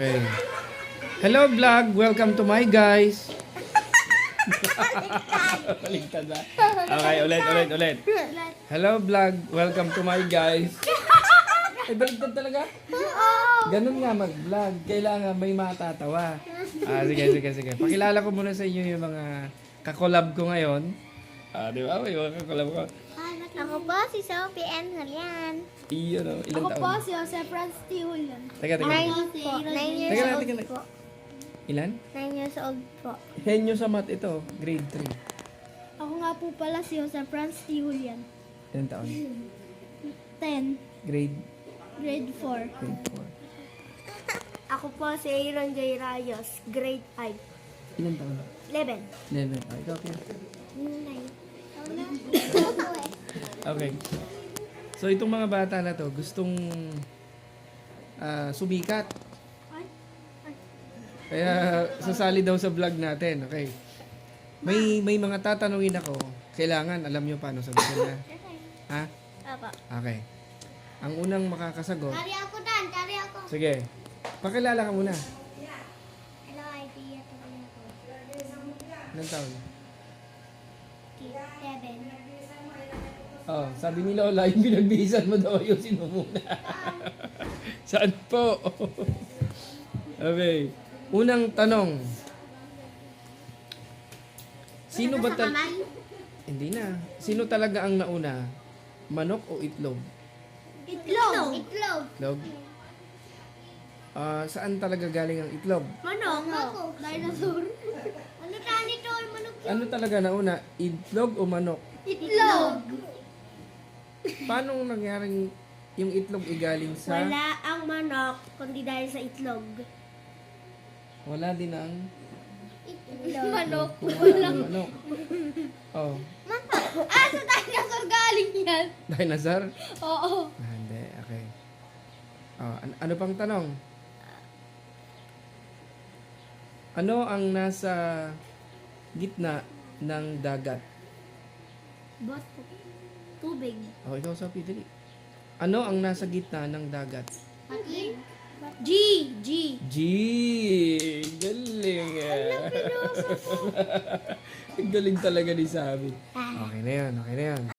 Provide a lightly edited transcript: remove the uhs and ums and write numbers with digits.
Okay. Hello vlog, welcome to my guys. Baligtad na. Okay, ulit. Hello vlog, welcome to my guys. Ay, baligtad talaga? Ganun nga mag-vlog. Kailangan may matatawa. Sige. Pakilala ko muna sa inyo yung mga kakolab ko ngayon. Di ba? May mga kakolab ko. Ako po si Sophie N. Julian. Iyon o, ilang Ako po taon? si Jose Franz T. Julian. Teka. 9 po. 9 years Teka lang, old teka lang. po. Ilan? 9 years old po. Henyo sa math ito, grade 3. Ako nga po pala si Jose Franz T. Julian. Ilang taon? 10. Grade Grade 4. 4. Ako po si Aaron J. Rayos, grade 5. Ilang taon? 11. 11. Ikaw, Pia? 9. Okay. So itong mga bata na to gustong sumikat. Kaya sasali daw sa vlog natin. Okay. May mga tatanungin ako. Kailangan alam nyo paano sagutin na. Ha? Apa. Okay. Ang unang makakasagot. Tari ako dan, tari ako. Sige. Pakilala ka muna. Hello, idea to Ilang taon? 7. Oh, sabi ni Lola, yung pinagbihisan mo daw yung sinumuna. Saan po? Okay. Unang tanong. Sino ba Hindi na. Sino talaga ang nauna? Manok o itlog? Itlog. Itlog? Saan talaga galing ang itlog? Manok. Dinosaur. Ano tani to? Manok. Ano talaga nauna? Itlog o manok? Itlog. Paano nangyaring yung itlog igaling sa... Wala ang manok, kundi dahil sa itlog. Wala din ang... Manok. Manok. Oh. Sa dinosaur galing yan. Dinosaur? Oo. Hindi. Okay. Oh, ano pang tanong? Ano ang nasa gitna ng dagat? Bot. Tubig. Oh, ikaw, Sophie, dali. Ano ang nasa gitna ng dagat? Pati? G. G! Galing eh. Galing talaga ni Sabi. Okay na yan.